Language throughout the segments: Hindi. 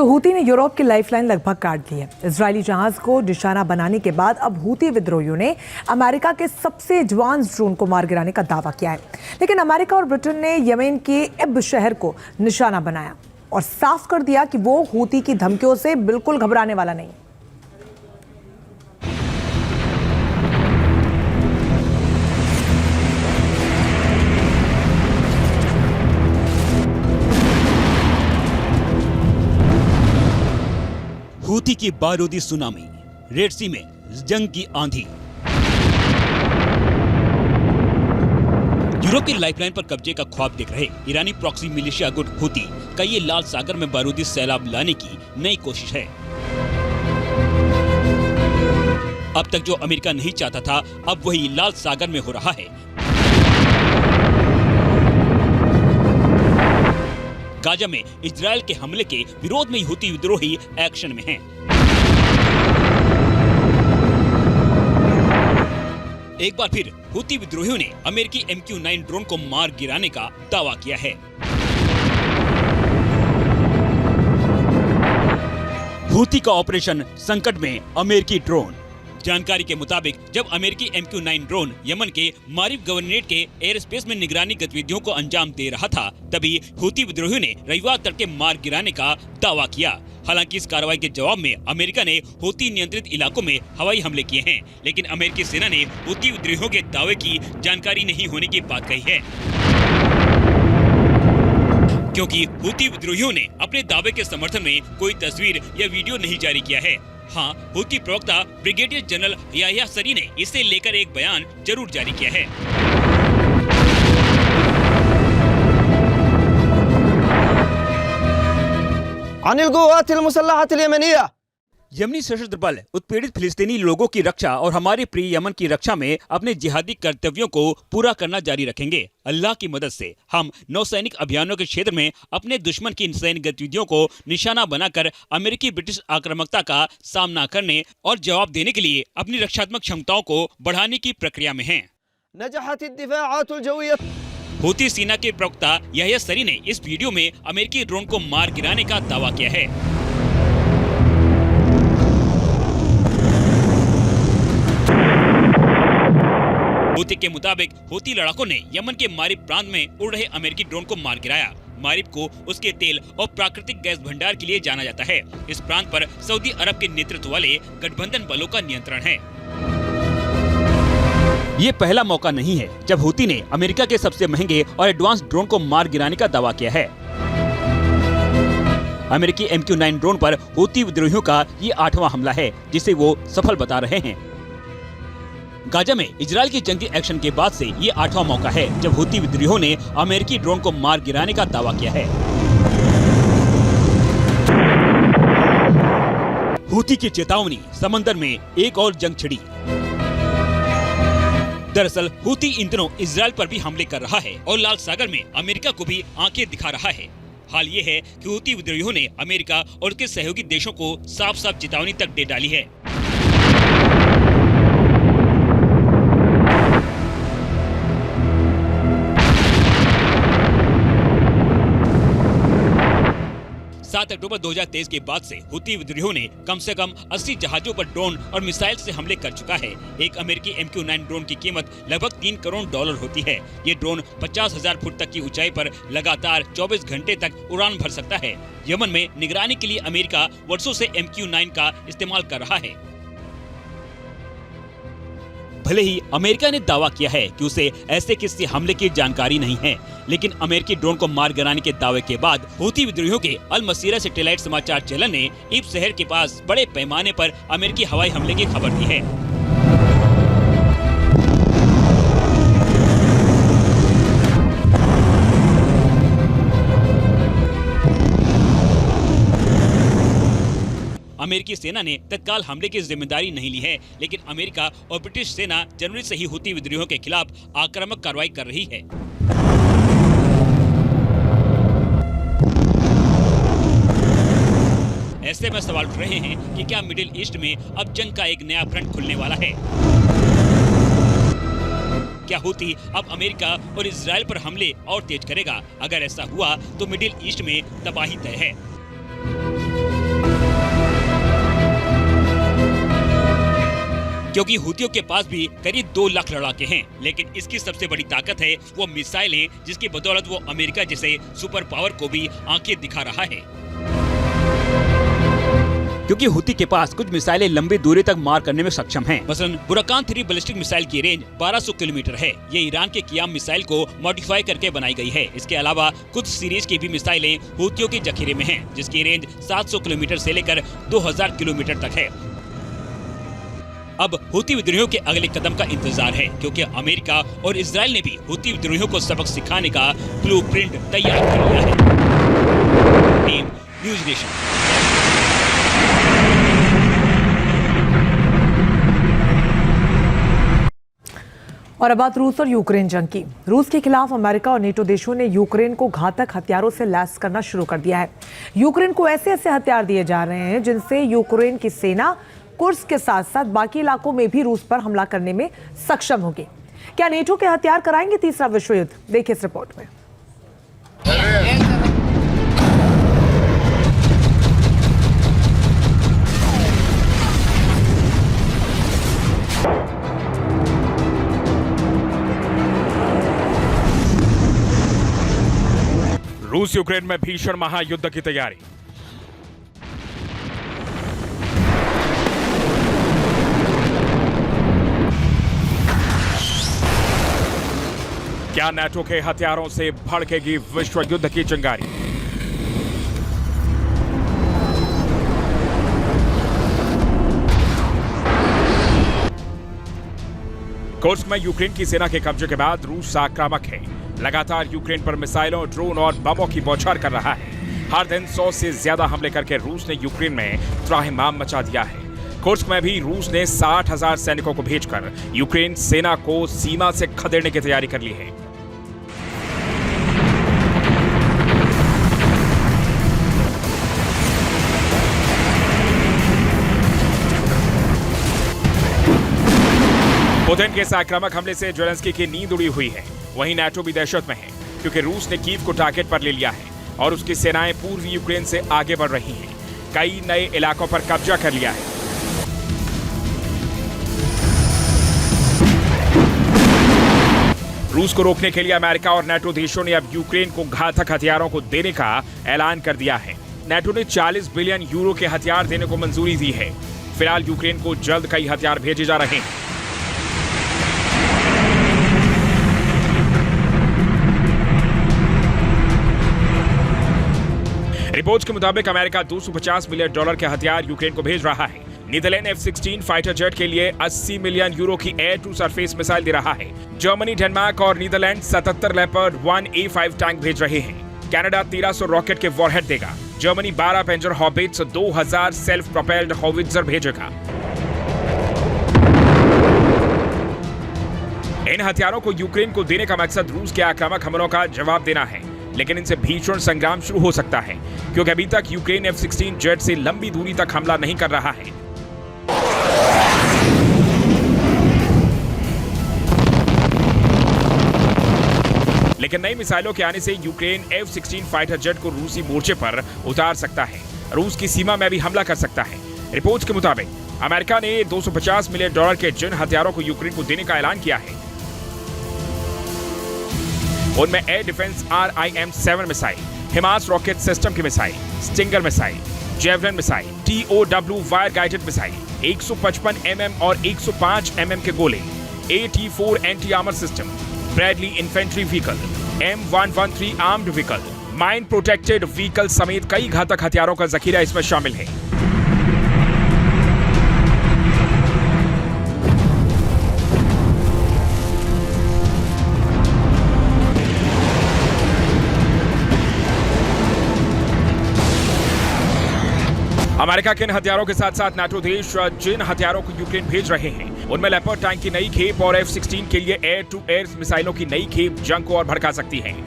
तो हूती ने यूरोप की लाइफलाइन लगभग काट दी है। इजरायली जहाज को निशाना बनाने के बाद अब हूती विद्रोहियों ने अमेरिका के सबसे एडवांस ड्रोन को मार गिराने का दावा किया है। लेकिन अमेरिका और ब्रिटेन ने यमन के इब शहर को निशाना बनाया और साफ कर दिया कि वो हूती की धमकियों से बिल्कुल घबराने वाला नहीं। हूती की बारूदी सुनामी, रेड सी में जंग की आंधी। यूरोप की लाइफलाइन पर कब्जे का ख्वाब देख रहे ईरानी प्रॉक्सी मिलिशिया गुट हूती का ये लाल सागर में बारूदी सैलाब लाने की नई कोशिश है। अब तक जो अमेरिका नहीं चाहता था, अब वही लाल सागर में हो रहा है। गाजा में इजरायल के हमले के विरोध में हूती विद्रोही एक्शन में हैं। एक बार फिर हूती विद्रोहियों ने अमेरिकी MQ-9 ड्रोन को मार गिराने का दावा किया है। हूती का ऑपरेशन संकट में अमेरिकी ड्रोन। जानकारी के मुताबिक जब अमेरिकी MQ-9 ड्रोन यमन के मारिब गवर्नरेट के एयर स्पेस में निगरानी गतिविधियों को अंजाम दे रहा था, तभी हूती विद्रोहियों ने रविवार तड़के मार गिराने का दावा किया। हालांकि इस कार्रवाई के जवाब में अमेरिका ने हूती नियंत्रित इलाकों में हवाई हमले किए हैं, लेकिन अमेरिकी सेना ने हूती विद्रोहियों के दावे की जानकारी नहीं होने की बात कही है, क्योंकि हूती विद्रोहियों ने अपने दावे के समर्थन में कोई तस्वीर या वीडियो नहीं जारी किया है। हाँ, हूती प्रवक्ता ब्रिगेडियर जनरल याह्या सरी ने इसे लेकर एक बयान जरूर जारी किया है। यमनी सशस्त्र बल उत्पीड़ित फिलिस्तीनी लोगों की रक्षा और हमारे प्रिय यमन की रक्षा में अपने जिहादी कर्तव्यों को पूरा करना जारी रखेंगे। अल्लाह की मदद से हम नौसैनिक अभियानों के क्षेत्र में अपने दुश्मन की सैन्य गतिविधियों को निशाना बनाकर अमेरिकी ब्रिटिश आक्रामकता का सामना करने और जवाब देने के लिए अपनी रक्षात्मक क्षमताओं को बढ़ाने की प्रक्रिया में हैं। हूती सेना के प्रवक्ता याह्या सरी ने इस वीडियो में अमेरिकी ड्रोन को मार गिराने का दावा किया है। हूती के मुताबिक हूती लड़ाकों ने यमन के मारिब प्रांत में उड़ रहे अमेरिकी ड्रोन को मार गिराया। मारिब को उसके तेल और प्राकृतिक गैस भंडार के लिए जाना जाता है। इस प्रांत पर सऊदी अरब के नेतृत्व वाले गठबंधन बलों का नियंत्रण है। ये पहला मौका नहीं है जब हूती ने अमेरिका के सबसे महंगे और एडवांस ड्रोन को मार गिराने का दावा किया है। अमेरिकी MQ-9 ड्रोन पर हूती विद्रोहियों का ये 8वां हमला है, जिसे वो सफल बता रहे हैं। गाजा में इजरायल की जंगी एक्शन के बाद से ये 8वां मौका है जब हूती विद्रोहियों ने अमेरिकी ड्रोन को मार गिराने का दावा किया है। हूती की चेतावनी, समंदर में एक और जंग छिड़ी। दरअसल हूती इन दिनों इजरायल पर भी हमले कर रहा है और लाल सागर में अमेरिका को भी आंखें दिखा रहा है। हाल ये है कि हूती विद्रोहियों ने अमेरिका और उसके सहयोगी देशों को साफ साफ चेतावनी तक दे डाली है। अक्टूबर 2023 के बाद से हूती विद्रोहियों ने कम से कम 80 जहाजों पर ड्रोन और मिसाइल से हमले कर चुका है। एक अमेरिकी MQ-9 ड्रोन की कीमत लगभग $3 करोड़ होती है। ये ड्रोन 50,000 फुट तक की ऊंचाई पर लगातार 24 घंटे तक उड़ान भर सकता है। यमन में निगरानी के लिए अमेरिका वर्षों से MQ-9 का इस्तेमाल कर रहा है। भले ही अमेरिका ने दावा किया है कि उसे ऐसे किसी हमले की जानकारी नहीं है, लेकिन अमेरिकी ड्रोन को मार गिराने के दावे के बाद हूती विद्रोहियों के अल मसीरा सैटेलाइट समाचार चैनल ने इब शहर के पास बड़े पैमाने पर अमेरिकी हवाई हमले की खबर दी है। अमेरिकी सेना ने तत्काल हमले की जिम्मेदारी नहीं ली है, लेकिन अमेरिका और ब्रिटिश सेना जनवरी से ही हूती विद्रोहियों के खिलाफ आक्रामक कार्रवाई कर रही है। ऐसे में सवाल उठ रहे हैं कि क्या मिडिल ईस्ट में अब जंग का एक नया फ्रंट खुलने वाला है? क्या हूती अब अमेरिका और इजरायल पर हमले और तेज करेगा? अगर ऐसा हुआ तो मिडिल ईस्ट में तबाही तय है। क्योंकि हुतियों के पास भी करीब 2 लाख लड़ाके हैं, लेकिन इसकी सबसे बड़ी ताकत है वो मिसाइल है, जिसकी बदौलत वो अमेरिका जैसे सुपर पावर को भी आंखें दिखा रहा है। क्योंकि हुती के पास कुछ मिसाइलें लंबी दूरी तक मार करने में सक्षम हैं। मसलन बुरकान 3 बैलिस्टिक मिसाइल की रेंज 1200 किलोमीटर है। ये ईरान के कियाम मिसाइल को मॉडिफाई करके बनाई गई है। इसके अलावा कुछ सीरीज की भी मिसाइलें हुतियों के जखीरे में हैं, जिसकी रेंज 700 किलोमीटर से लेकर 2000 किलोमीटर तक है। अब हुती विद्रोहियों के अगले कदम का इंतजार है, क्योंकि अमेरिका और इजराइल ने भी हुती विद्रोहियों को सबक सिखाने का ब्लूप्रिंट तैयार कर लिया है। Team news nation. और अब बात रूस और यूक्रेन जंग की। रूस के खिलाफ अमेरिका और नेटो देशों ने यूक्रेन को घातक हथियारों से लैस करना शुरू कर दिया है। यूक्रेन को ऐसे ऐसे हथियार दिए जा रहे हैं जिनसे यूक्रेन की सेना कुर्स्क के साथ साथ बाकी इलाकों में भी रूस पर हमला करने में सक्षम होगी। क्या नेटो के हथियार कराएंगे तीसरा विश्व युद्ध? देखिए इस रिपोर्ट में। रूस यूक्रेन में भीषण महायुद्ध की तैयारी। क्या नाटो के हथियारों से भड़केगी विश्व युद्ध की चिंगारी? कुर्स्क में यूक्रेन की सेना के कब्जे के बाद रूस आक्रामक है। लगातार यूक्रेन पर मिसाइलों, ड्रोन और बमों की बौछार कर रहा है। हर दिन 100 से ज्यादा हमले करके रूस ने यूक्रेन में त्राहिमाम मचा दिया है। कुर्स्क में भी रूस ने 60,000 सैनिकों को भेजकर यूक्रेन सेना को सीमा से खदेड़ने की तैयारी कर ली है। पुतिन के इस आक्रामक हमले से ज़ेलेंस्की की नींद उड़ी हुई है। वहीं नाटो भी दहशत में है, क्योंकि रूस ने कीव को टारगेट पर ले लिया है और उसकी सेनाएं पूर्वी यूक्रेन से आगे बढ़ रही हैं। कई नए इलाकों पर कब्जा कर लिया है। रूस को रोकने के लिए अमेरिका और नाटो देशों ने अब यूक्रेन को घातक हथियारों को देने का ऐलान कर दिया है। नाटो ने 40 बिलियन यूरो के हथियार देने को मंजूरी दी है। फिलहाल यूक्रेन को जल्द कई हथियार भेजे जा रहे हैं। रिपोर्ट्स के मुताबिक अमेरिका $250 मिलियन के हथियार यूक्रेन को भेज रहा है। नीदरलैंड F-16 फाइटर जेट के लिए 80 मिलियन यूरो की एयर टू सरफेस मिसाइल दे रहा है। जर्मनी, डेनमार्क और नीदरलैंड 77 लेपर्ड 1A5 टैंक भेज रहे हैं। कनाडा 1300 रॉकेट के वॉरहेड देगा। Germany 12 पेंजर habits 2000 self propelled howitzer भेजेगा। इन हथियारों को यूक्रेन को देने का मकसद रूस के आक्रामक हमलों का जवाब देना है, लेकिन इनसे भीषण संग्राम शुरू हो सकता है, क्योंकि अभी तक यूक्रेन F-16 जेट से लंबी दूरी तक हमला नहीं कर रहा है। लेकिन नई मिसाइलों के आने से यूक्रेन F-16 फाइटर जेट को रूसी मोर्चे पर उतार सकता है। रूस की सीमा में भी हमला कर सकता है। रिपोर्ट्स के मुताबिक अमेरिका ने $250 मिलियन के जिन हथियारों को यूक्रेन को देने का ऐलान किया है, उनमें air defence RIM-7 missile, HIMARS rocket system की missile, stinger missile, javelin missile, TOW wire guided missile, 155 mm और 105 mm के गोले, AT-4 anti armour system, Bradley infantry vehicle, M113 armed vehicle, mine protected vehicle समेत कई घातक हथियारों का जखीरा इसमें शामिल है। अमेरिका के इन हथियारों के साथ साथ नाटो देश जिन हथियारों को यूक्रेन भेज रहे हैं, उनमें लेपर्ड टैंक की नई खेप और F-16 के लिए एयर टू एयर मिसाइलों की नई खेप जंग को और भड़का सकती है।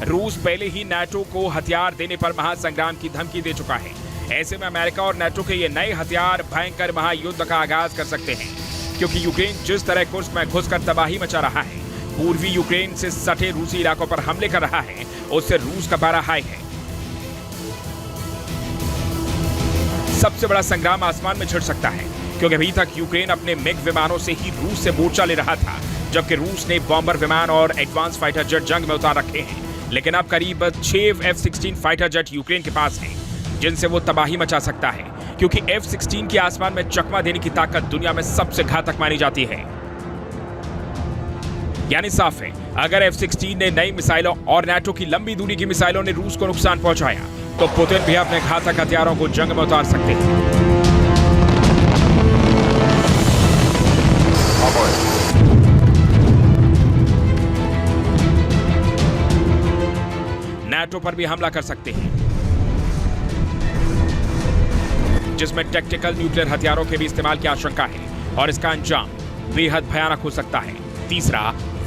रूस पहले ही नाटो को हथियार देने पर महासंग्राम की धमकी दे चुका है। ऐसे में अमेरिका और नेटो के ये नए हथियार भयंकर महायुद्ध का आगाज कर सकते हैं, क्योंकि यूक्रेन जिस तरह कुर्स्क में घुसकर तबाही मचा रहा है, पूर्वी यूक्रेन से सटे रूसी इलाकों पर हमले कर रहा है, उससे रूस का पारा हाई है। सबसे बड़ा संग्राम आसमान में छिड़ सकता है, क्योंकि अभी तक यूक्रेन अपने मिग विमानों से ही रूस से मोर्चा ले रहा था, जबकि रूस ने बॉम्बर विमान और एडवांस फाइटर जेट जंग में उतार रखे हैं। लेकिन अब करीब 6 F-16 फाइटर जेट यूक्रेन के पास हैं, जिनसे वो तबाही मचा सकता है, क्योंकि F-16 की आसमान में चकमा देने की ताकत दुनिया में सबसे घातक मानी जाती है। यानी साफ है, अगर F-16 ने नई मिसाइलों और नाटो की लंबी दूरी की मिसाइलों ने रूस को नुकसान पहुंचाया, तो पुतिन भी अपने घातक हथियारों को जंग में उतार सकते हैं। नाटो पर भी हमला कर सकते हैं, जिसमें टैक्टिकल न्यूक्लियर हथियारों के भी इस्तेमाल की आशंका है, और इसका अंजाम बेहद भयानक हो सकता है। तीसरा,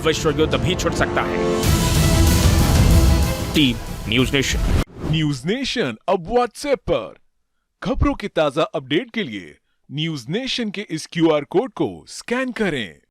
विश्व युद्ध भी छिड़ सकता है। Team news nation. News nation अब व्हाट्सएप पर खबरों की ताजा अपडेट के लिए न्यूज नेशन के इस QR कोड को स्कैन करें।